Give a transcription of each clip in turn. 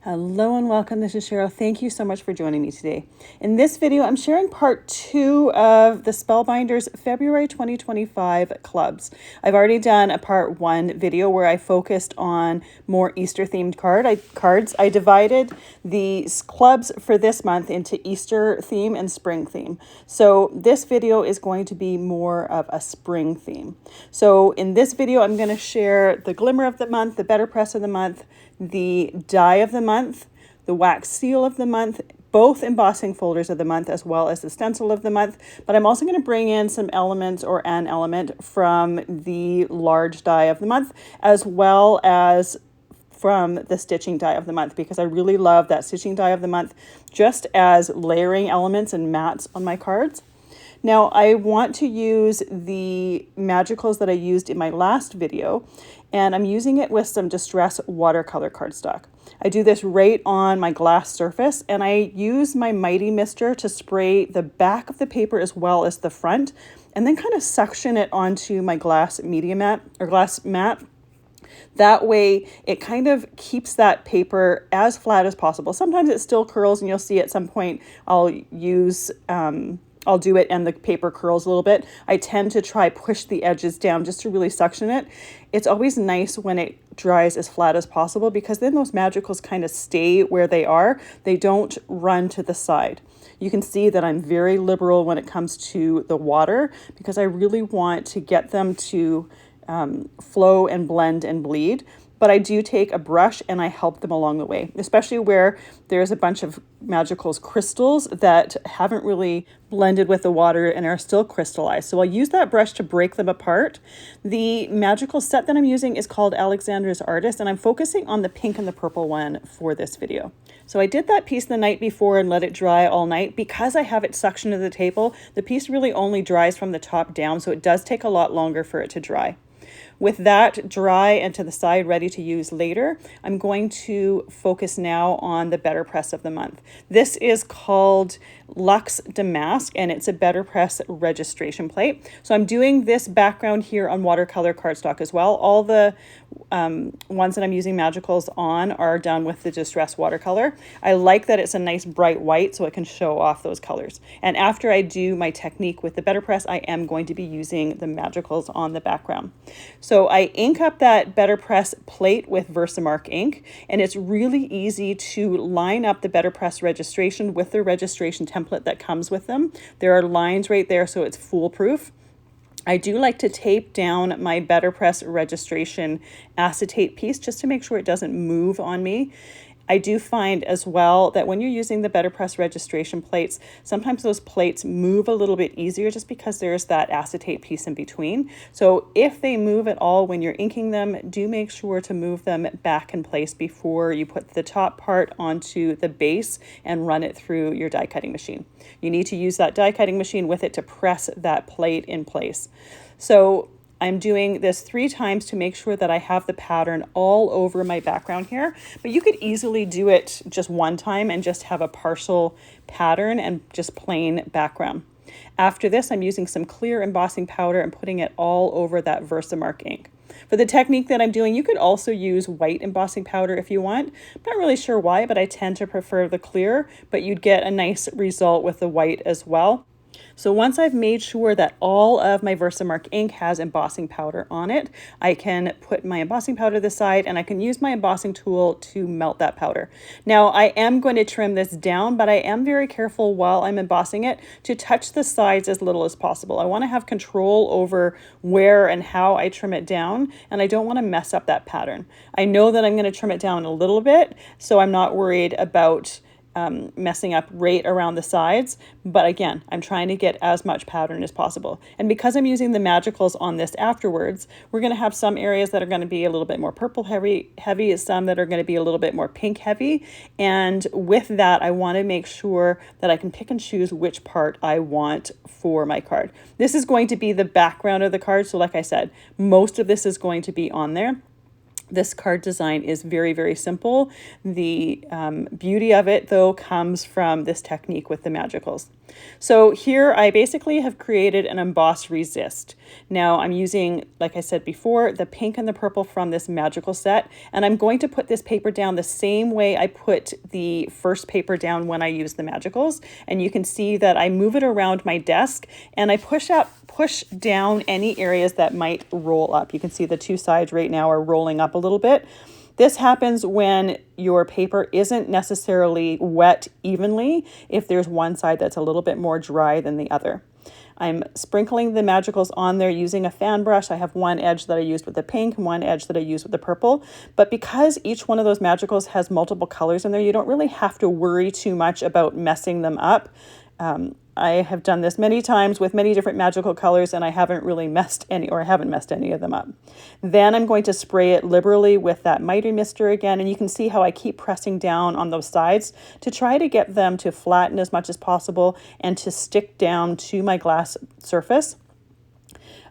Hello and welcome. This is Cheryl. Thank you so much for joining me today. In this video, I'm sharing part 2 of the Spellbinders February 2025 clubs. I've already done a part 1 video where I focused on more Easter themed cards. I divided the clubs for this month into Easter theme and spring theme. So this video is going to be more of a spring theme. So in this video, I'm going to share the Glimmer of the month, the BetterPress of the month, the die of the month, the wax seal of the month, both embossing folders of the month, as well as the stencil of the month. But I'm also going to bring in some elements or an element from the large die of the month, as well as from the stitching die of the month, because I really love that stitching die of the month just as layering elements and mats on my cards. Now I want to use the magicals that I used in my last video, and I'm using it with some Distress Watercolor Cardstock. I do this right on my glass surface, and I use my Mighty Mister to spray the back of the paper as well as the front, and then kind of suction it onto my glass media mat or glass mat. That way it kind of keeps that paper as flat as possible. Sometimes it still curls, and you'll see at some point I'll do it and the paper curls a little bit. I tend to try push the edges down just to really suction it. It's always nice when it dries as flat as possible, because then those magicals kind of stay where they are. They don't run to the side. You can see that I'm very liberal when it comes to the water, because I really want to get them to flow and blend and bleed. But I do take a brush and I help them along the way, especially where there's a bunch of magicals crystals that haven't really blended with the water and are still crystallized. So I'll use that brush to break them apart. The magical set that I'm using is called Alexandra's Artist, and I'm focusing on the pink and the purple one for this video. So I did that piece the night before and let it dry all night. Because I have it suctioned to the table, the piece really only dries from the top down, so it does take a lot longer for it to dry. With that dry and to the side ready to use later, I'm going to focus now on the BetterPress of the month. This is called Luxe Damask, and it's a BetterPress registration plate. So I'm doing this background here on watercolor cardstock as well. All the ones that I'm using magicals on are done with the Distress watercolor. I like that it's a nice bright white so it can show off those colors. And after I do my technique with the BetterPress, I am going to be using the magicals on the background. So I ink up that BetterPress plate with VersaMark ink, and it's really easy to line up the BetterPress registration with the registration template that comes with them. There are lines right there, so it's foolproof. I do like to tape down my BetterPress registration acetate piece just to make sure it doesn't move on me. I do find as well that when you're using the BetterPress registration plates, sometimes those plates move a little bit easier just because there's that acetate piece in between. So if they move at all when you're inking them, do make sure to move them back in place before you put the top part onto the base and run it through your die cutting machine. You need to use that die cutting machine with it to press that plate in place. So I'm doing this 3 times to make sure that I have the pattern all over my background here, but you could easily do it just 1 time and just have a partial pattern and just plain background. After this, I'm using some clear embossing powder and putting it all over that VersaMark ink. For the technique that I'm doing, you could also use white embossing powder if you want. I'm not really sure why, but I tend to prefer the clear, but you'd get a nice result with the white as well. So once I've made sure that all of my VersaMark ink has embossing powder on it, I can put my embossing powder to the side and I can use my embossing tool to melt that powder. Now I am going to trim this down, but I am very careful while I'm embossing it to touch the sides as little as possible. I want to have control over where and how I trim it down, and I don't want to mess up that pattern. I know that I'm going to trim it down a little bit, so I'm not worried about messing up right around the sides, but again, I'm trying to get as much pattern as possible. And because I'm using the magicals on this afterwards, we're going to have some areas that are going to be a little bit more purple heavy, some that are going to be a little bit more pink heavy. And with that, I want to make sure that I can pick and choose which part I want for my card. This is going to be the background of the card. So like I said, most of this is going to be on there. This card design is very, very simple. The beauty of it, though, comes from this technique with the magicals. So here I basically have created an emboss resist. Now I'm using, like I said before, the pink and the purple from this magical set, and I'm going to put this paper down the same way I put the first paper down when I use the magicals. And you can see that I move it around my desk and I push down any areas that might roll up. You can see the two sides right now are rolling up a little bit. This happens when your paper isn't necessarily wet evenly, if there's one side that's a little bit more dry than the other. I'm sprinkling the magicals on there using a fan brush. I have one edge that I used with the pink and one edge that I used with the purple. But because each one of those magicals has multiple colors in there, you don't really have to worry too much about messing them up. I have done this many times with many different magical colors, and I haven't really messed any of them up. Then I'm going to spray it liberally with that Mighty Mister again, and you can see how I keep pressing down on those sides to try to get them to flatten as much as possible and to stick down to my glass surface.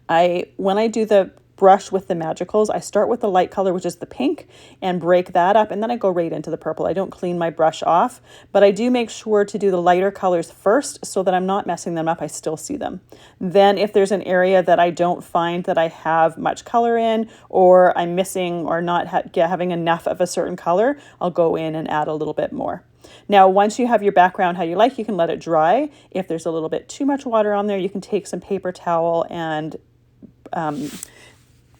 When I do the brush with the magicals, I start with the light color, which is the pink, and break that up, and then I go right into the purple. I don't clean my brush off, but I do make sure to do the lighter colors first so that I'm not messing them up. I still see them. Then if there's an area that I don't find that I have much color in, or I'm missing or not having enough of a certain color, I'll go in and add a little bit more. Now, once you have your background how you like, you can let it dry. If there's a little bit too much water on there, you can take some paper towel and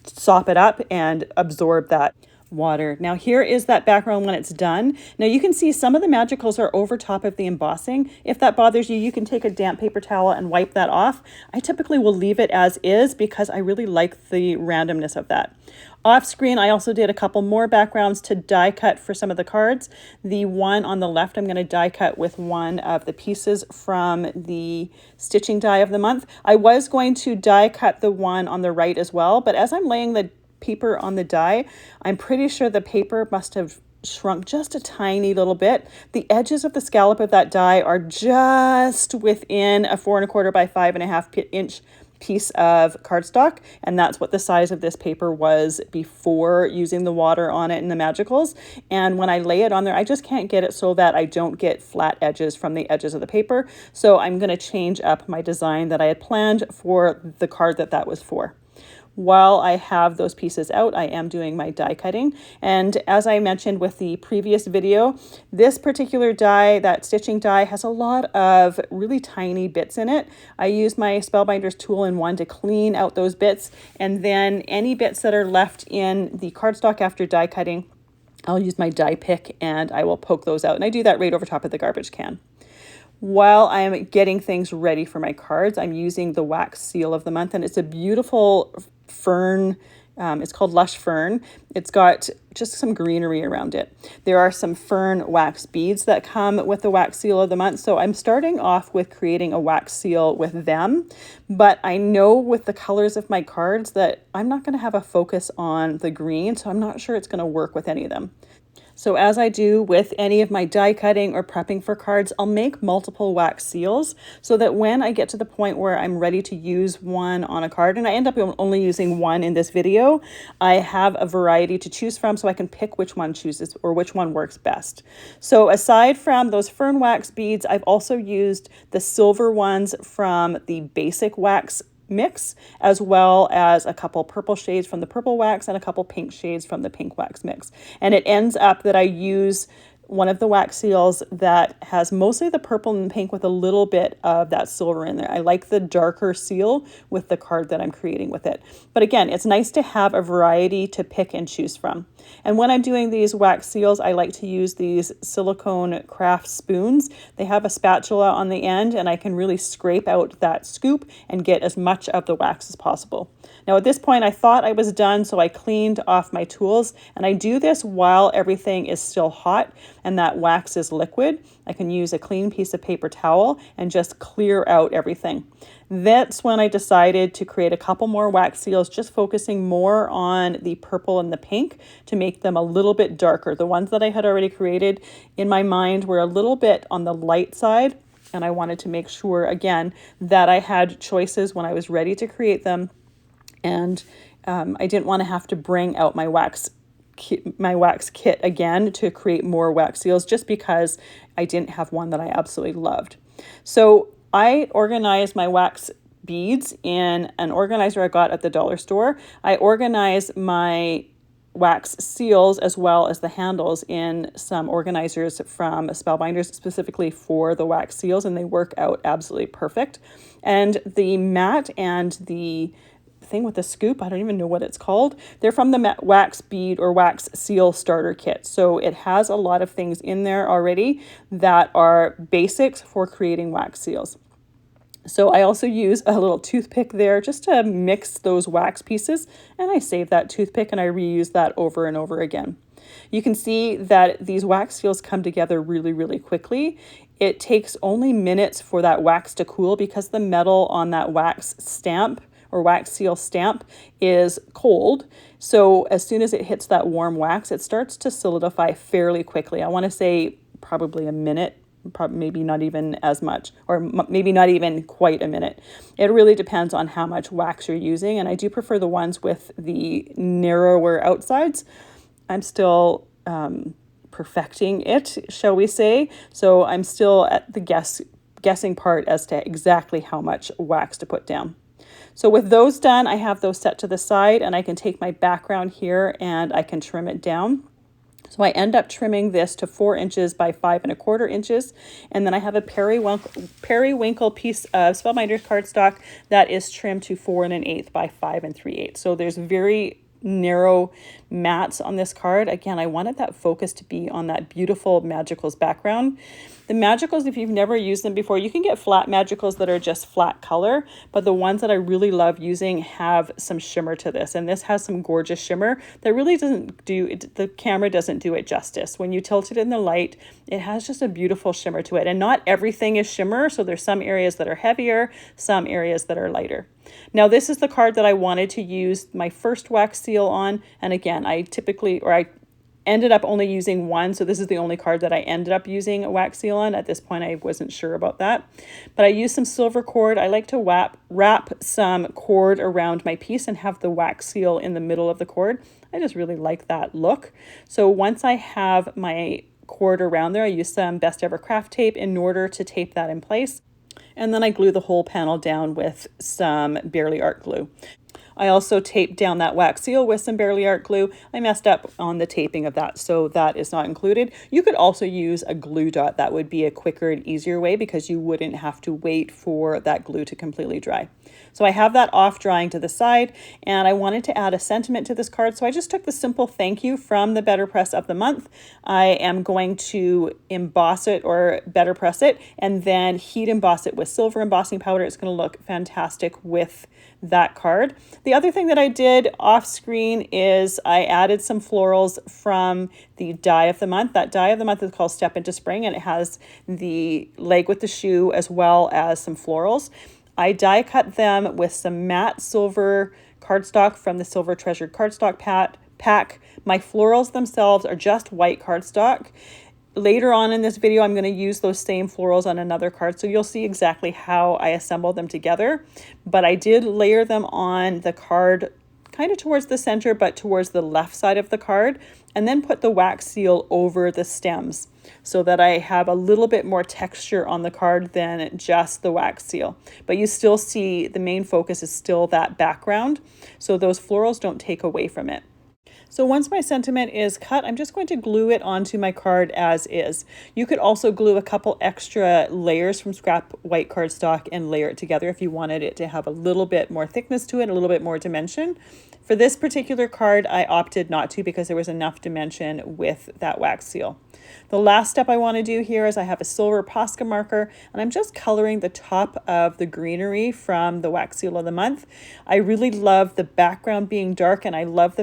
sop it up and absorb that water. Now here is that background when it's done. Now you can see some of the magicals are over top of the embossing. If that bothers you, you can take a damp paper towel and wipe that off. I typically will leave it as is because I really like the randomness of that. Off screen, I also did a couple more backgrounds to die cut for some of the cards. The one on the left, I'm going to die cut with one of the pieces from the stitching die of the month. I was going to die cut the one on the right as well, but as I'm laying the paper on the die, I'm pretty sure the paper must have shrunk just a tiny little bit. The edges of the scallop of that die are just within a 4 1/4 by 5 1/2 inch piece of cardstock, and that's what the size of this paper was before using the water on it and the magicals. And when I lay it on there, I just can't get it so that I don't get flat edges from the edges of the paper. So I'm going to change up my design that I had planned for the card that was for. While I have those pieces out, I am doing my die cutting. And as I mentioned with the previous video, this particular die, that stitching die, has a lot of really tiny bits in it. I use my Spellbinders tool in one to clean out those bits. And then any bits that are left in the cardstock after die cutting, I'll use my die pick and I will poke those out. And I do that right over top of the garbage can. While I'm getting things ready for my cards, I'm using the wax seal of the month, and it's a beautiful fern. It's called Lush Fern. It's got just some greenery around it. There are some Fern Wax Beads that come with the wax seal of the month. So I'm starting off with creating a wax seal with them, but I know with the colors of my cards that I'm not going to have a focus on the green, so I'm not sure it's going to work with any of them. So as I do with any of my die cutting or prepping for cards, I'll make multiple wax seals so that when I get to the point where I'm ready to use one on a card, and I end up only using one in this video, I have a variety to choose from so I can pick which one chooses or which one works best. So aside from those Fern Wax Beads, I've also used the silver ones from the basic wax mix, as well as a couple purple shades from the purple wax and a couple pink shades from the pink wax mix. And it ends up that I use one of the wax seals that has mostly the purple and pink with a little bit of that silver in there. I like the darker seal with the card that I'm creating with it. But again, it's nice to have a variety to pick and choose from. And when I'm doing these wax seals, I like to use these silicone craft spoons. They have a spatula on the end, and I can really scrape out that scoop and get as much of the wax as possible. Now at this point, I thought I was done, so I cleaned off my tools, and I do this while everything is still hot and that wax is liquid. I can use a clean piece of paper towel and just clear out everything. That's when I decided to create a couple more wax seals, just focusing more on the purple and the pink to make them a little bit darker. The ones that I had already created in my mind were a little bit on the light side, and I wanted to make sure, again, that I had choices when I was ready to create them, and I didn't want to have to bring out my wax kit again to create more wax seals just because I didn't have one that I absolutely loved. So I organize my wax beads in an organizer I got at the dollar store. I organize my wax seals as well as the handles in some organizers from Spellbinders specifically for the wax seals, and they work out absolutely perfect. And the mat and the thing with the scoop, I don't even know what it's called. They're from the wax bead or wax seal starter kit. So it has a lot of things in there already that are basics for creating wax seals. So I also use a little toothpick there just to mix those wax pieces, and I save that toothpick and I reuse that over and over again. You can see that these wax seals come together really, really quickly. It takes only minutes for that wax to cool because the metal on that wax stamp or wax seal stamp is cold. So as soon as it hits that warm wax, it starts to solidify fairly quickly. I want to say probably a minute. Maybe not even as much, or maybe not even quite a minute. It really depends on how much wax you're using, and I do prefer the ones with the narrower outsides. I'm still perfecting it, shall we say, so I'm still at the guessing part as to exactly how much wax to put down. So with those done, I have those set to the side, and I can take my background here and I can trim it down. So I end up trimming this to 4 inches by 5 1/4 inches. And then I have a periwinkle piece of Spellbinders cardstock that is trimmed to 4 1/8 by 5 3/8. So there's very narrow mats on this card. Again, I wanted that focus to be on that beautiful Magicals background. The Magicals, if you've never used them before, you can get flat Magicals that are just flat color, but the ones that I really love using have some shimmer to this, and this has some gorgeous shimmer that really doesn't do it, the camera doesn't do it justice. When you tilt it in the light, it has just a beautiful shimmer to it, and not everything is shimmer, so there's some areas that are heavier, some areas that are lighter. Now this is the card that I wanted to use my first wax seal on, and again, I ended up only using one, so this is the only card that I ended up using a wax seal on. At this point, I wasn't sure about that. But I used some silver cord. I like to wrap some cord around my piece and have the wax seal in the middle of the cord. I just really like that look. So once I have my cord around there, I use some Best Ever Craft tape in order to tape that in place. And then I glue the whole panel down with some Barely Art glue. I also taped down that wax seal with some Barely Art glue. I messed up on the taping of that, so that is not included. You could also use a glue dot. That would be a quicker and easier way because you wouldn't have to wait for that glue to completely dry. So I have that off drying to the side, and I wanted to add a sentiment to this card, so I just took the simple thank you from the BetterPress of the month. I am going to emboss it or BetterPress it and then heat emboss it with silver embossing powder. It's going to look fantastic with that card. The other thing that I did off screen is I added some florals from the die of the month. That die of the month is called Step Into Spring, and it has the leg with the shoe as well as some florals. I die cut them with some matte silver cardstock from the Silver Treasured Cardstock pack. My florals themselves are just white cardstock. Later on in this video, I'm going to use those same florals on another card, so you'll see exactly how I assembled them together. But I did layer them on the card kind of towards the center, but towards the left side of the card, and then put the wax seal over the stems so that I have a little bit more texture on the card than just the wax seal. But you still see the main focus is still that background, so those florals don't take away from it. So once my sentiment is cut, I'm just going to glue it onto my card as is. You could also glue a couple extra layers from scrap white cardstock and layer it together if you wanted it to have a little bit more thickness to it, a little bit more dimension. For this particular card, I opted not to because there was enough dimension with that wax seal. The last step I want to do here is I have a silver Posca marker, and I'm just coloring the top of the greenery from the wax seal of the month. I really love the background being dark, and I love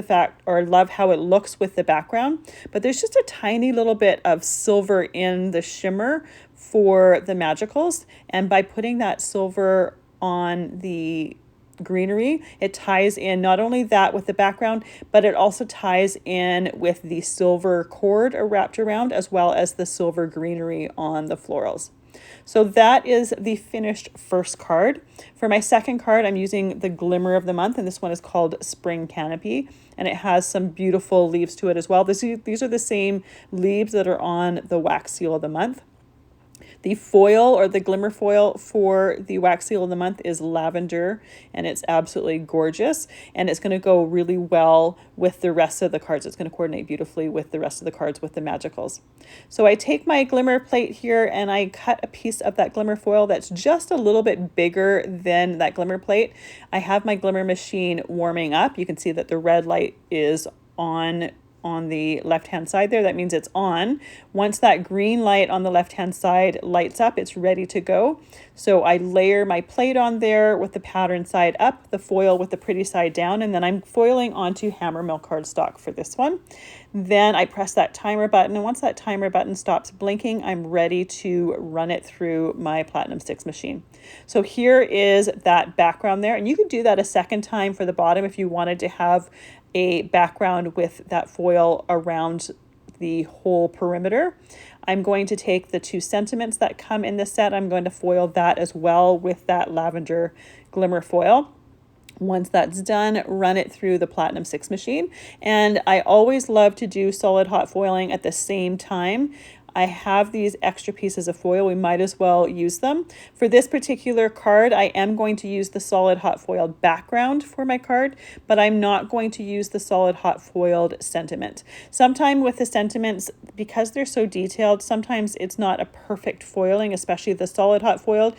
love how it looks with the background, but there's just a tiny little bit of silver in the shimmer for the Magicals, and by putting that silver on the greenery, it ties in not only that with the background, but it also ties in with the silver cord wrapped around as well as the silver greenery on the florals. So that is the finished first card. For my second card, I'm using the Glimmer of the month, and this one is called Spring Canopy, and it has some beautiful leaves to it as well. These are the same leaves that are on the wax seal of the month. The foil or the glimmer foil for the wax seal of the month is lavender, and it's absolutely gorgeous, and it's going to go really well with the rest of the cards. It's going to coordinate beautifully with the rest of the cards with the magicals. So I take my glimmer plate here and I cut a piece of that glimmer foil that's just a little bit bigger than that glimmer plate. I have my glimmer machine warming up. You can see that the red light is on the left hand side there. That means it's on. Once that green light on the left hand side lights up, it's ready to go. So I layer my plate on there with the pattern side up, the foil with the pretty side down, and then I'm foiling onto hammermill cardstock for this one. Then I press that timer button, and once that timer button stops blinking, I'm ready to run it through my Platinum Sticks machine. So here is that background there, and you could do that a second time for the bottom if you wanted to have a background with that foil around the whole perimeter. I'm going to take the 2 sentiments that come in this set. I'm going to foil that as well with that lavender glimmer foil. Once that's done, run it through the Platinum Sticks machine. And I always love to do solid hot foiling at the same time. I have these extra pieces of foil. We might as well use them. For this particular card, I am going to use the solid hot foiled background for my card, but I'm not going to use the solid hot foiled sentiment. Sometimes with the sentiments, because they're so detailed, sometimes it's not a perfect foiling, especially the solid hot foiled.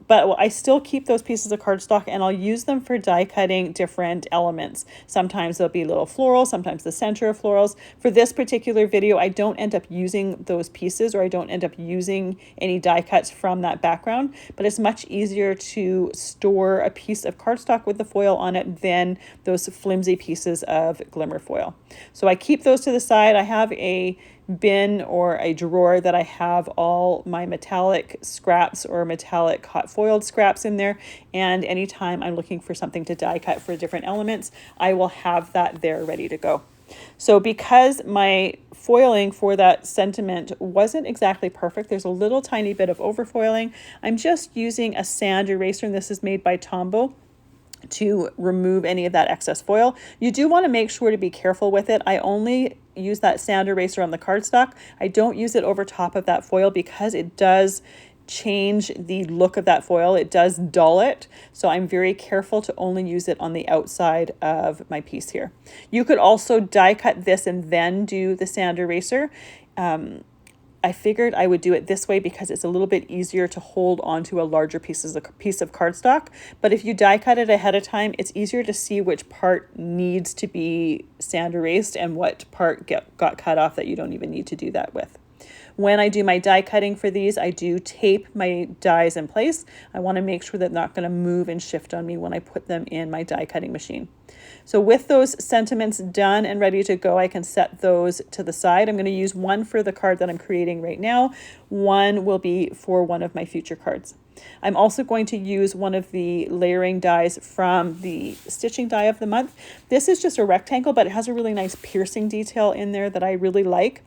But I still keep those pieces of cardstock and I'll use them for die cutting different elements. Sometimes there'll be little florals, sometimes the center of florals. For this particular video, I don't end up using those pieces, or I don't end up using any die cuts from that background, but it's much easier to store a piece of cardstock with the foil on it than those flimsy pieces of glimmer foil. So I keep those to the side. I have a bin or a drawer that I have all my metallic scraps or metallic hot foiled scraps in there, and anytime I'm looking for something to die cut for different elements, I will have that there ready to go. So because my foiling for that sentiment wasn't exactly perfect, there's a little tiny bit of overfoiling, I'm just using a sand eraser, and this is made by Tombow, to remove any of that excess foil. You do want to make sure to be careful with it. I only use that sand eraser on the cardstock. I don't use it over top of that foil because it does change the look of that foil. It does dull it. So I'm very careful to only use it on the outside of my piece here. You could also die cut this and then do the sand eraser. I figured I would do it this way because it's a little bit easier to hold onto a larger piece of cardstock. But if you die cut it ahead of time, it's easier to see which part needs to be sand erased and what part got cut off that you don't even need to do that with. When I do my die cutting for these, I do tape my dies in place. I want to make sure that they're not going to move and shift on me when I put them in my die cutting machine. So with those sentiments done and ready to go, I can set those to the side. I'm going to use one for the card that I'm creating right now. One will be for one of my future cards. I'm also going to use one of the layering dies from the stitching die of the month. This is just a rectangle, but it has a really nice piercing detail in there that I really like.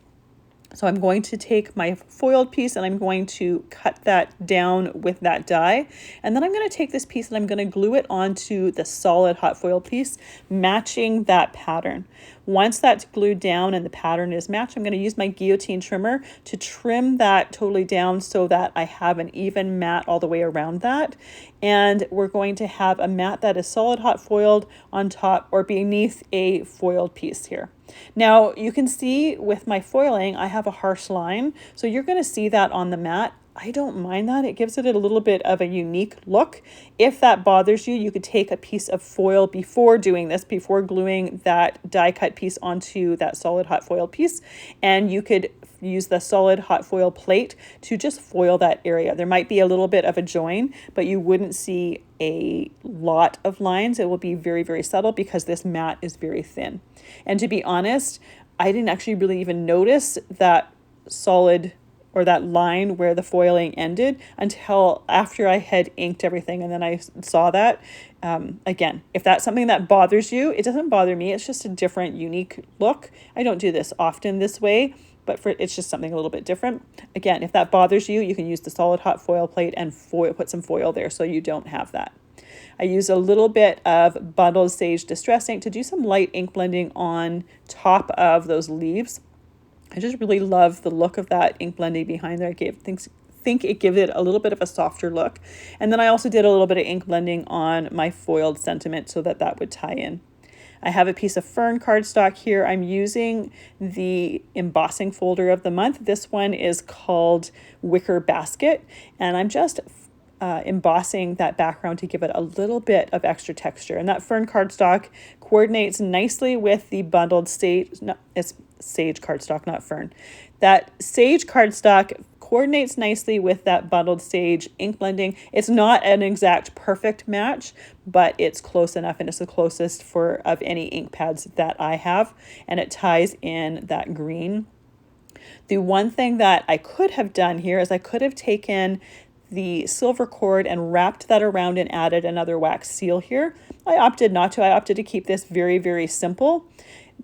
So I'm going to take my foiled piece and I'm going to cut that down with that die. And then I'm going to take this piece and I'm going to glue it onto the solid hot foil piece, matching that pattern. Once that's glued down and the pattern is matched, I'm going to use my guillotine trimmer to trim that totally down so that I have an even mat all the way around that. And we're going to have a mat that is solid hot foiled on top or beneath a foiled piece here. Now you can see with my foiling, I have a harsh line. So you're going to see that on the mat. I don't mind that. It gives it a little bit of a unique look. If that bothers you, you could take a piece of foil before doing this, before gluing that die cut piece onto that solid hot foil piece, and you could use the solid hot foil plate to just foil that area. There might be a little bit of a join, but you wouldn't see a lot of lines. It will be very, very subtle because this mat is very thin. And to be honest, I didn't actually really even notice that solid or that line where the foiling ended until after I had inked everything, and then I saw that. Again, if that's something that bothers you, it doesn't bother me. It's just a different, unique look. I don't do this often this way, but it's just something a little bit different. Again, if that bothers you, you can use the solid hot foil plate and put some foil there so you don't have that. I use a little bit of Bundled Sage Distress ink to do some light ink blending on top of those leaves. I just really love the look of that ink blending behind there. I think it gives it a little bit of a softer look. And then I also did a little bit of ink blending on my foiled sentiment so that that would tie in. I have a piece of Fern cardstock here. I'm using the embossing folder of the month. This one is called Wicker Basket, and I'm just embossing that background to give it a little bit of extra texture. And that Fern cardstock coordinates nicely with the bundled sage, no, it's sage cardstock, not Fern. That sage cardstock coordinates nicely with that bundled sage ink blending. It's not an exact perfect match, but it's close enough, and it's the closest of any ink pads that I have, and it ties in that green. The one thing that I could have done here is I could have taken the silver cord and wrapped that around and added another wax seal here. I opted not to. I opted to keep this very, very simple,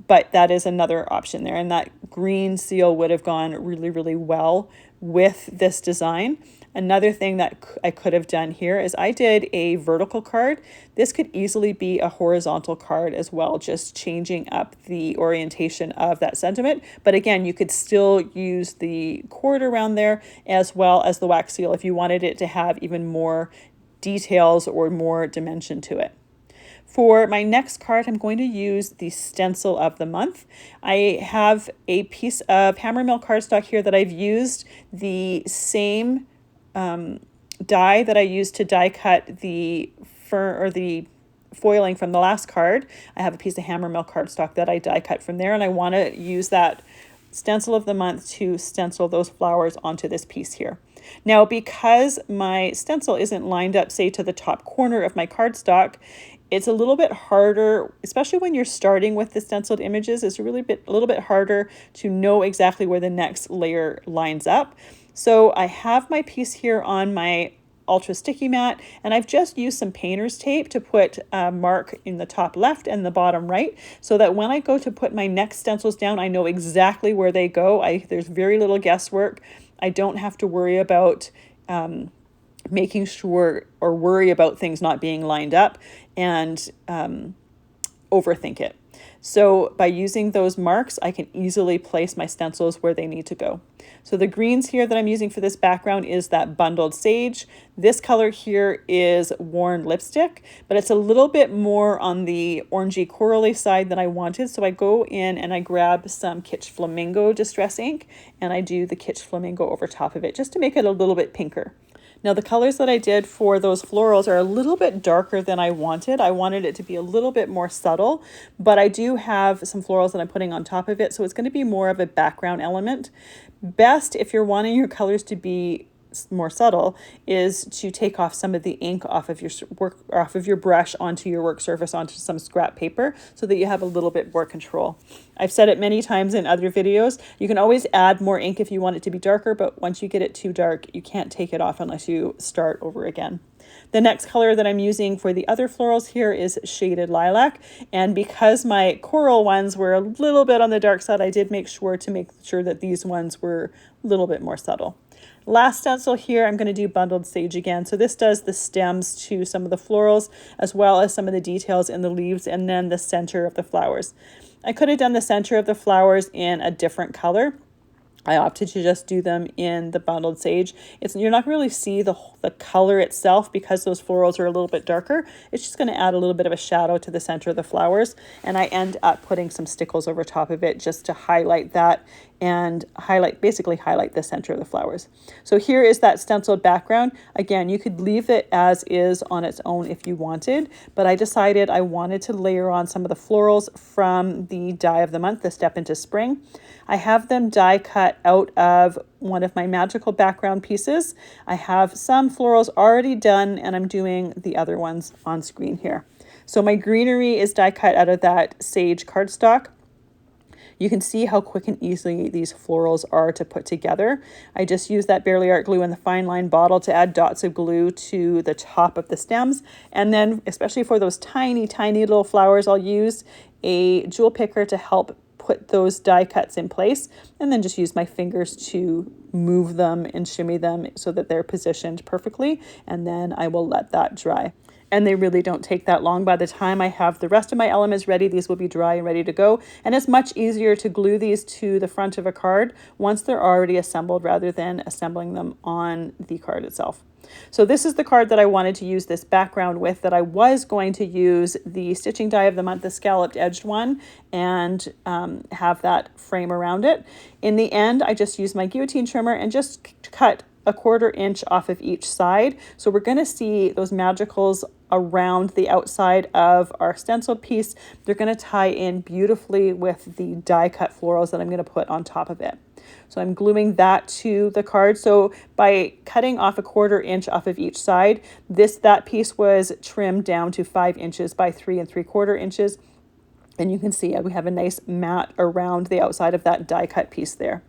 but that is another option there. And that green seal would have gone really, really well with this design. Another thing that I could have done here is I did a vertical card. This could easily be a horizontal card as well, just changing up the orientation of that sentiment. But again, you could still use the cord around there as well as the wax seal if you wanted it to have even more details or more dimension to it. For my next card, I'm going to use the stencil of the month. I have a piece of Hammermill cardstock here that I've used the same die that I used to die cut the the foiling from the last card. I have a piece of Hammermill cardstock that I die cut from there, and I want to use that stencil of the month to stencil those flowers onto this piece here. Now, because my stencil isn't lined up, say, to the top corner of my cardstock, it's a little bit harder, especially when you're starting with the stenciled images. It's a little bit harder to know exactly where the next layer lines up. So I have my piece here on my ultra sticky mat, and I've just used some painter's tape to put a mark in the top left and the bottom right, so that when I go to put my next stencils down, I know exactly where they go. There's very little guesswork. I don't have to worry about making sure or worry about things not being lined up and overthink it. So by using those marks, I can easily place my stencils where they need to go. So the greens here that I'm using for this background is that bundled sage. This color here is worn lipstick, but it's a little bit more on the orangey corally side than I wanted. So I go in and I grab some Kitsch Flamingo Distress ink, and I do the Kitsch Flamingo over top of it just to make it a little bit pinker. Now the colors that I did for those florals are a little bit darker than I wanted. I wanted it to be a little bit more subtle, but I do have some florals that I'm putting on top of it, so it's going to be more of a background element. Best, if you're wanting your colors to be more subtle, is to take off some of the ink off of your brush onto your work surface, onto some scrap paper, so that you have a little bit more control. I've said it many times in other videos, you can always add more ink if you want it to be darker, but once you get it too dark, you can't take it off unless you start over again. The next color that I'm using for the other florals here is Shaded Lilac, and because my coral ones were a little bit on the dark side, I did make sure that these ones were a little bit more subtle. Last stencil here, I'm going to do Bundled Sage again. So this does the stems to some of the florals, as well as some of the details in the leaves, and then the center of the flowers. I could have done the center of the flowers in a different color. I opted to just do them in the Bundled Sage. You're not going to really see the color itself because those florals are a little bit darker. It's just going to add a little bit of a shadow to the center of the flowers. And I end up putting some stickles over top of it just to highlight that and basically highlight the center of the flowers. So here is that stenciled background. Again, you could leave it as is on its own if you wanted, but I decided I wanted to layer on some of the florals from the die of the month, the Step into Spring. I have them die cut out of one of my magical background pieces. I have some florals already done, and I'm doing the other ones on screen here. So my greenery is die cut out of that sage cardstock. You can see how quick and easy these florals are to put together. I just used that Barely Art glue in the fine line bottle to add dots of glue to the top of the stems. And then, especially for those tiny, tiny little flowers, I'll use a jewel picker to help put those die cuts in place, and then just use my fingers to move them and shimmy them so that they're positioned perfectly, and then I will let that dry. and they really don't take that long. By the time I have the rest of my elements ready, these will be dry and ready to go. And it's much easier to glue these to the front of a card once they're already assembled rather than assembling them on the card itself. So this is the card that I wanted to use this background with, that I was going to use the Stitching Die of the Month, the scalloped edged one, and have that frame around it. In the end, I just used my guillotine trimmer and just cut a 1/4 inch off of each side. So we're going to see those magicals around the outside of our stencil piece. They're going to tie in beautifully with the die cut florals that I'm going to put on top of it. So I'm gluing that to the card. So by cutting off a 1/4 inch off of each side, that piece was trimmed down to 5 inches by 3 3/4 inches. And you can see we have a nice mat around the outside of that die cut piece there.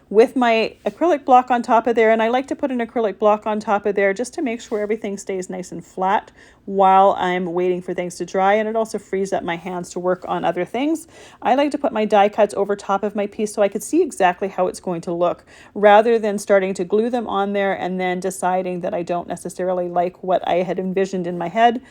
With my acrylic block on top of there, and I like to put an acrylic block on top of there just to make sure everything stays nice and flat while I'm waiting for things to dry, and it also frees up my hands to work on other things. I like to put my die cuts over top of my piece so I could see exactly how it's going to look, rather than starting to glue them on there and then deciding that I don't necessarily like what I had envisioned in my head.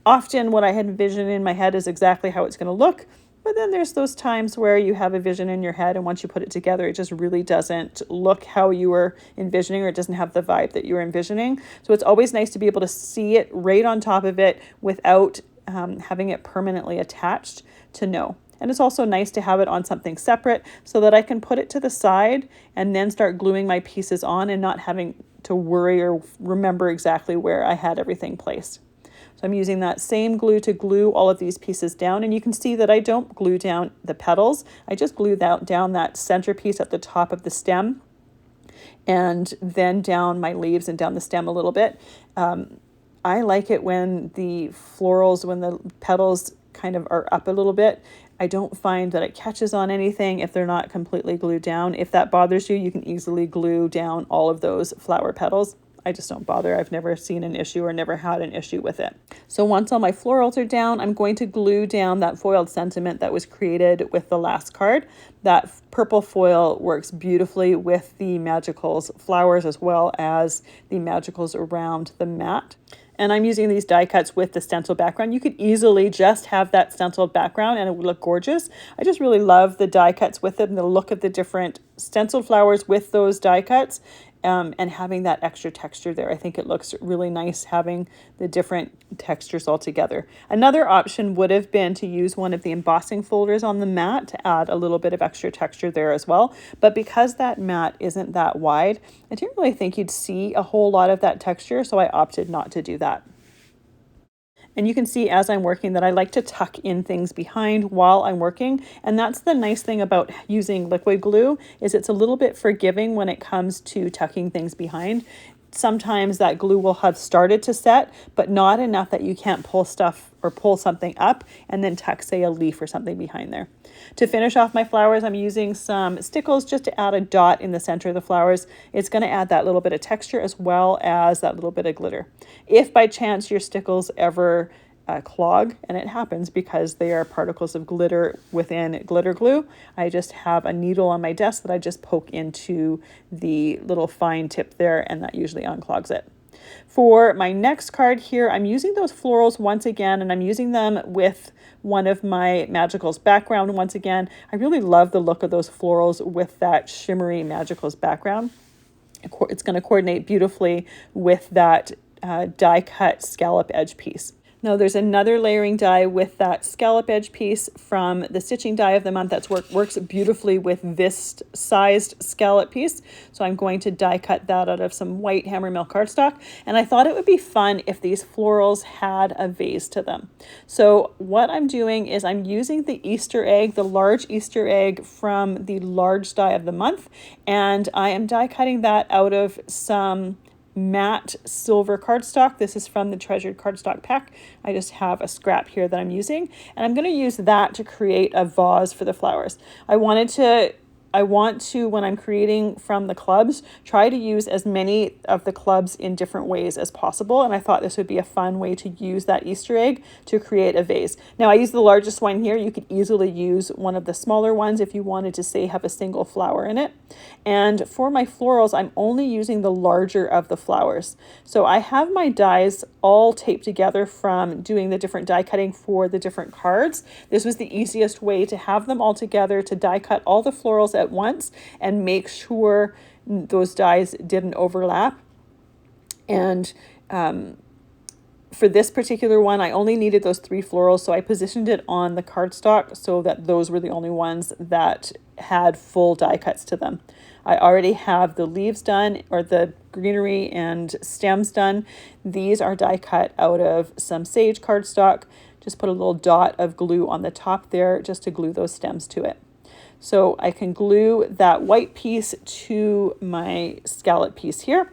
Often what I had envisioned in my head is exactly how it's going to look. But then there's those times where you have a vision in your head, and once you put it together, it just really doesn't look how you were envisioning, or it doesn't have the vibe that you were envisioning. So it's always nice to be able to see it right on top of it without having it permanently attached to know. And it's also nice to have it on something separate so that I can put it to the side and then start gluing my pieces on and not having to worry or remember exactly where I had everything placed. So I'm using that same glue to glue all of these pieces down, and you can see that I don't glue down the petals. I just glue down that center piece at the top of the stem, and then down my leaves and down the stem a little bit. I like it when the florals, when the petals kind of are up a little bit. I don't find that it catches on anything if they're not completely glued down. If that bothers you, you can easily glue down all of those flower petals. I just don't bother. I've never seen an issue or never had an issue with it. So once all my florals are down, I'm going to glue down that foiled sentiment that was created with the last card. That purple foil works beautifully with the Magicals flowers as well as the Magicals around the mat. And I'm using these die cuts with the stencil background. You could easily just have that stenciled background and it would look gorgeous. I just really love the die cuts with it and the look of the different stenciled flowers with those die cuts. And having that extra texture there. I think it looks really nice having the different textures all together. Another option would have been to use one of the embossing folders on the mat to add a little bit of extra texture there as well. But because that mat isn't that wide, I didn't really think you'd see a whole lot of that texture, so I opted not to do that. And you can see as I'm working that I like to tuck in things behind while I'm working. And that's the nice thing about using liquid glue, is it's a little bit forgiving when it comes to tucking things behind. Sometimes that glue will have started to set, but not enough that you can't pull stuff or pull something up and then tuck, say, a leaf or something behind there. To finish off my flowers, I'm using some stickles just to add a dot in the center of the flowers. It's going to add that little bit of texture as well as that little bit of glitter. If by chance your stickles ever clog, and it happens because they are particles of glitter within glitter glue, I just have a needle on my desk that I just poke into the little fine tip there, and that usually unclogs it. For my next card here, I'm using those florals once again, and I'm using them with one of my Magicals background once again. I really love the look of those florals with that shimmery Magicals background. It's going to coordinate beautifully with that die cut scallop edge piece. Now there's another layering die with that scallop edge piece from the Stitching Die of the Month that works beautifully with this sized scallop piece. So I'm going to die cut that out of some white hammermill cardstock. And I thought it would be fun if these florals had a vase to them. So what I'm doing is I'm using the Easter egg, the large Easter egg from the large die of the month. And I am die cutting that out of some matte silver cardstock. This is from the Treasured Cardstock pack. I just have a scrap here that I'm using, and I'm going to use that to create a vase for the flowers. I wanted to I want to, when I'm creating from the clubs, try to use as many of the clubs in different ways as possible. And I thought this would be a fun way to use that Easter egg to create a vase. Now I use the largest one here. You could easily use one of the smaller ones if you wanted to, say, have a single flower in it. And for my florals, I'm only using the larger of the flowers. So I have my dies all taped together from doing the different die cutting for the different cards. This was the easiest way to have them all together, to die cut all the florals at once and make sure those dies didn't overlap. And for this particular one, I only needed those 3 florals, so I positioned it on the cardstock so that those were the only ones that had full die cuts to them. I already have the leaves done, or the greenery and stems done. These are die cut out of some sage cardstock. Just put a little dot of glue on the top there just to glue those stems to it. So I can glue that white piece to my scallop piece here.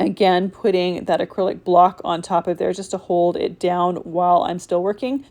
Again, putting that acrylic block on top of there just to hold it down while I'm still working.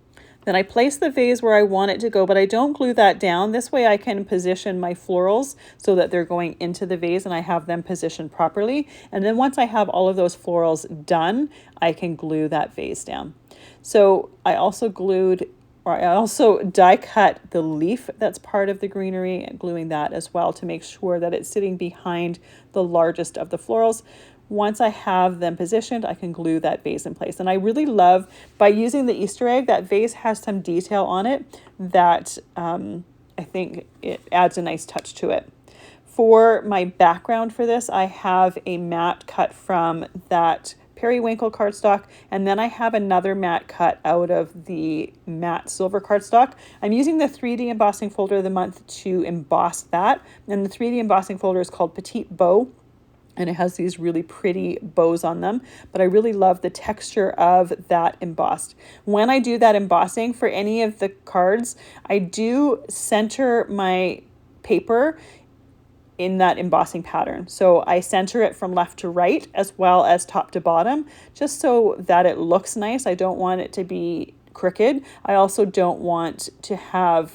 Then I place the vase where I want it to go, but I don't glue that down. This way I can position my florals so that they're going into the vase and I have them positioned properly. And then once I have all of those florals done, I can glue that vase down. So I also die cut the leaf that's part of the greenery, and gluing that as well to make sure that it's sitting behind the largest of the florals. Once I have them positioned, I can glue that vase in place. And I really love, by using the Easter egg, that vase has some detail on it that I think it adds a nice touch to it. For my background for this, I have a mat cut from that Periwinkle cardstock, and then I have another mat cut out of the matte silver cardstock. I'm using the 3D embossing folder of the month to emboss that, and the 3D embossing folder is called Petite Bow, and it has these really pretty bows on them, but I really love the texture of that embossed. When I do that embossing for any of the cards, I do center my paper in that embossing pattern. So I center it from left to right as well as top to bottom, just so that it looks nice. I don't want it to be crooked. I also don't want to have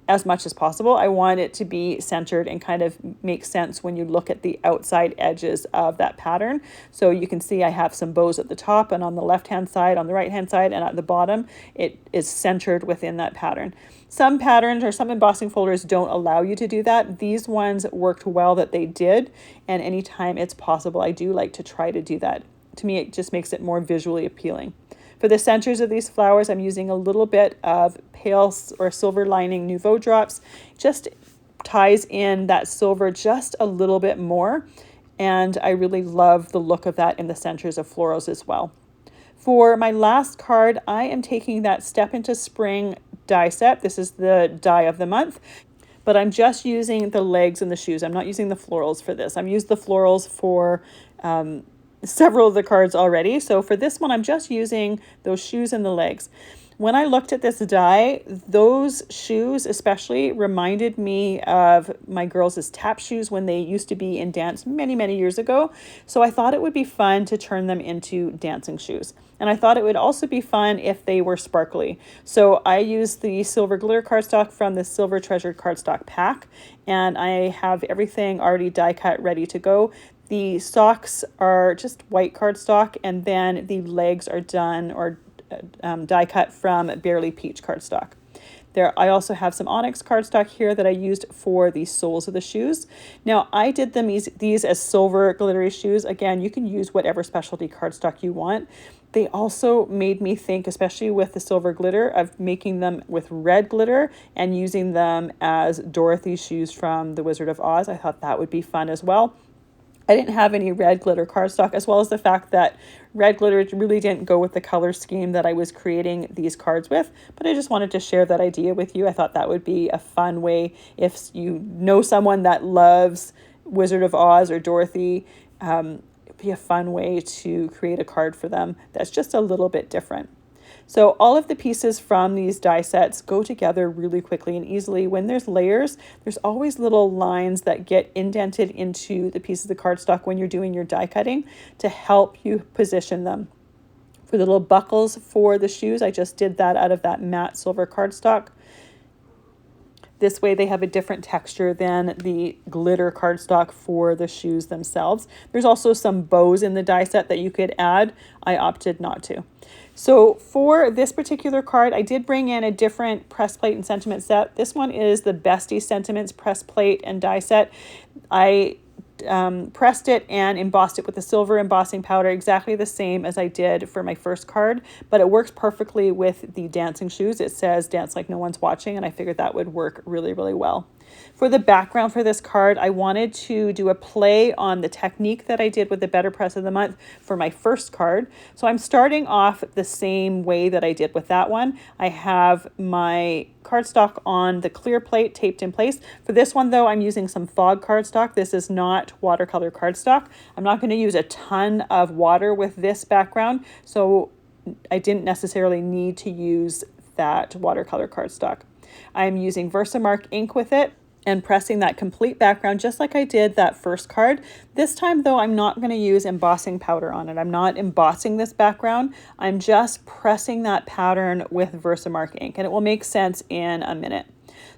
as much as possible. I want it to be centered and kind of make sense when you look at the outside edges of that pattern. So you can see I have some bows at the top and on the left-hand side, on the right-hand side, and at the bottom, it is centered within that pattern. Some patterns or some embossing folders don't allow you to do that. These ones worked well that they did, and anytime it's possible, I do like to try to do that. To me, it just makes it more visually appealing. For the centers of these flowers, I'm using a little bit of pale or silver lining Nouveau drops. Just ties in that silver just a little bit more, and I really love the look of that in the centers of florals as well. For my last card, I am taking that Step into Spring die set. This is the die of the month, but I'm just using the legs and the shoes. I'm not using the florals for this. I've used the florals for several of the cards already. So for this one, I'm just using those shoes and the legs. When I looked at this die, those shoes especially reminded me of my girls' tap shoes when they used to be in dance many, many years ago. So I thought it would be fun to turn them into dancing shoes. And I thought it would also be fun if they were sparkly. So I used the silver glitter cardstock from the Silver Treasured cardstock pack, and I have everything already die cut ready to go. The socks are just white cardstock, and then the legs are done or die cut from Barely Peach cardstock. There, I also have some onyx cardstock here that I used for the soles of the shoes. Now, I did these as silver glittery shoes. Again, you can use whatever specialty cardstock you want. They also made me think, especially with the silver glitter, of making them with red glitter and using them as Dorothy's shoes from The Wizard of Oz. I thought that would be fun as well. I didn't have any red glitter cardstock, as well as the fact that red glitter really didn't go with the color scheme that I was creating these cards with, but I just wanted to share that idea with you. I thought that would be a fun way if you know someone that loves Wizard of Oz or Dorothy. It'd be a fun way to create a card for them that's just a little bit different. So all of the pieces from these die sets go together really quickly and easily. When there's layers, there's always little lines that get indented into the pieces of cardstock when you're doing your die cutting to help you position them. For the little buckles for the shoes, I just did that out of that matte silver cardstock. This way they have a different texture than the glitter cardstock for the shoes themselves. There's also some bows in the die set that you could add. I opted not to. So for this particular card, I did bring in a different press plate and sentiment set. This one is the Bestie Sentiments press plate and die set. I pressed it and embossed it with the silver embossing powder, exactly the same as I did for my first card, but it works perfectly with the dancing shoes. It says dance like no one's watching, and I figured that would work really, really well. For the background for this card, I wanted to do a play on the technique that I did with the Better Press of the Month for my first card. So I'm starting off the same way that I did with that one. I have my cardstock on the clear plate taped in place. For this one though, I'm using some fog cardstock. This is not watercolor cardstock. I'm not going to use a ton of water with this background, so I didn't necessarily need to use that watercolor cardstock. I'm using VersaMark ink with it and pressing that complete background just like I did that first card. This time though, I'm not going to use embossing powder on it. I'm not embossing this background. I'm just pressing that pattern with VersaMark ink, and it will make sense in a minute.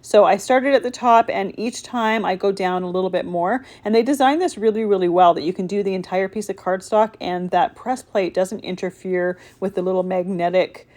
So I started at the top, and each time I go down a little bit more, and they designed this really, really well that you can do the entire piece of cardstock and that press plate doesn't interfere with the little magnetic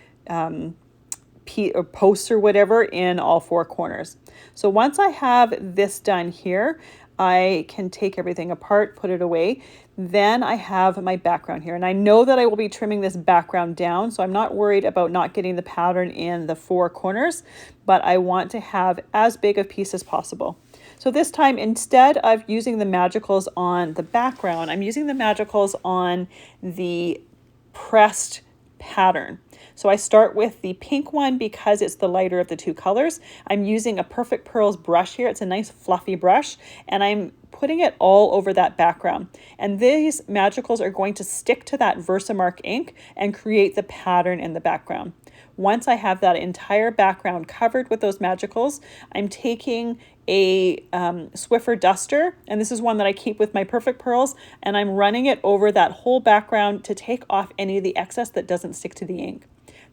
or posts or whatever in all four corners. So once I have this done here, I can take everything apart, put it away. Then I have my background here, and I know that I will be trimming this background down, so I'm not worried about not getting the pattern in the four corners, but I want to have as big a piece as possible. So this time, instead of using the magicals on the background, I'm using the magicals on the pressed pattern. So I start with the pink one because it's the lighter of the two colors. I'm using a Perfect Pearls brush here. It's a nice fluffy brush, and I'm putting it all over that background. And these magicals are going to stick to that VersaMark ink and create the pattern in the background. Once I have that entire background covered with those magicals, I'm taking a Swiffer duster, and this is one that I keep with my Perfect Pearls, and I'm running it over that whole background to take off any of the excess that doesn't stick to the ink.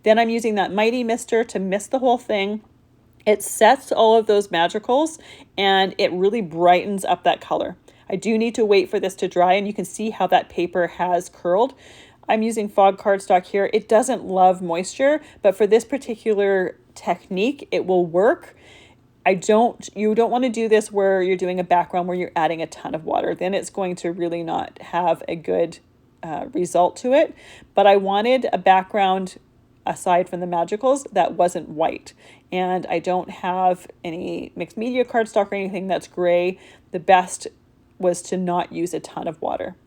Then I'm using that Mighty Mister to mist the whole thing. It sets all of those magicals, and it really brightens up that color. I do need to wait for this to dry, and you can see how that paper has curled. I'm using fog cardstock here. It doesn't love moisture, but for this particular technique, it will work. You don't want to do this where you're doing a background where you're adding a ton of water. Then it's going to really not have a good result to it. But I wanted a background aside from the magicals that wasn't white, and I don't have any mixed media cardstock or anything that's gray. The best was to not use a ton of water.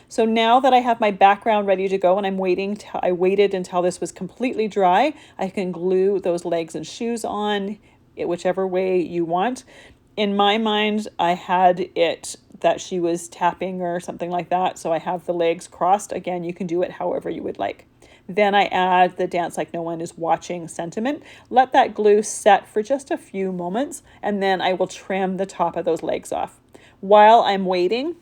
So now that I have my background ready to go, and I waited until this was completely dry, I can glue those legs and shoes on whichever way you want. In my mind, I had it that she was tapping or something like that, so I have the legs crossed. Again, you can do it however you would like. Then I add the dance like no one is watching sentiment. Let that glue set for just a few moments, and then I will trim the top of those legs off. While I'm waiting,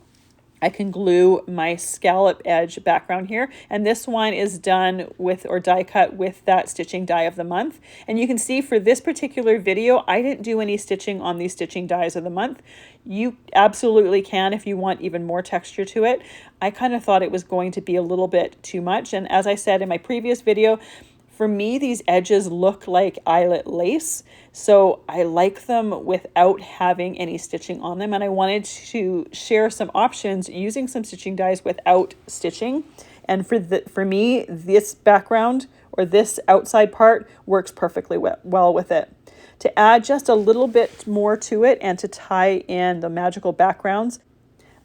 I can glue my scallop edge background here, and this one is done with or die cut with that stitching die of the month. And you can see for this particular video, I didn't do any stitching on these stitching dies of the month. You absolutely can if you want even more texture to it. I kind of thought it was going to be a little bit too much, and as I said in my previous video, for me, these edges look like eyelet lace, so I like them without having any stitching on them, and I wanted to share some options using some stitching dies without stitching. And for me, this background or this outside part works perfectly well with it. To add just a little bit more to it and to tie in the magical backgrounds,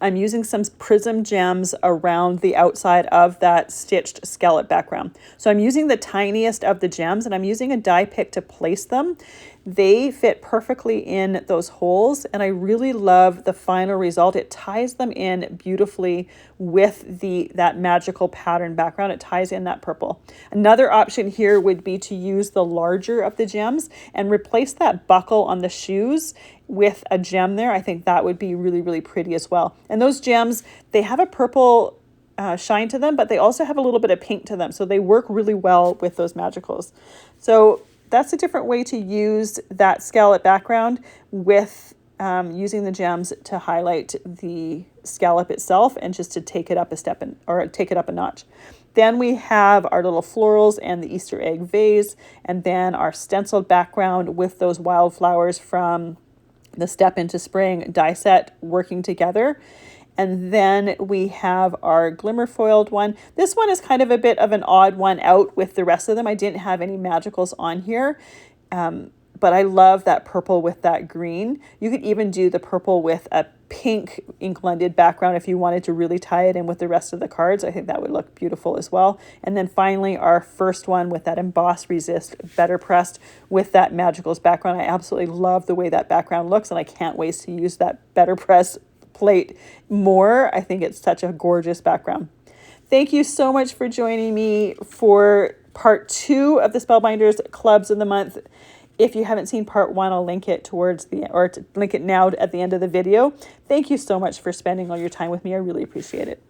I'm using some prism gems around the outside of that stitched scallop background. So I'm using the tiniest of the gems, and I'm using a die pick to place them. They fit perfectly in those holes, and I really love the final result. It ties them in beautifully with that magical pattern background. It ties in that purple. Another option here would be to use the larger of the gems and replace that buckle on the shoes with a gem there. I think that would be really, really pretty as well. And those gems, they have a purple shine to them, but they also have a little bit of pink to them. So they work really well with those magicals. So that's a different way to use that scallop background with using the gems to highlight the scallop itself and just to take it up a step or take it up a notch. Then we have our little florals and the Easter egg vase, and then our stenciled background with those wildflowers from the Step into Spring die set working together. And then we have our glimmer foiled one. This one is kind of a bit of an odd one out with the rest of them. I didn't have any magicals on here, but I love that purple with that green. You could even do the purple with a pink ink blended background if you wanted to really tie it in with the rest of the cards. I think that would look beautiful as well. And then finally, our first one with that Emboss Resist Better Pressed with that Magicals background. I absolutely love the way that background looks, and I can't wait to use that Better Press plate more. I think it's such a gorgeous background. Thank you so much for joining me for part 2 of the Spellbinders Clubs of the Month. If you haven't seen part 1, I'll link it link it now at the end of the video. Thank you so much for spending all your time with me. I really appreciate it.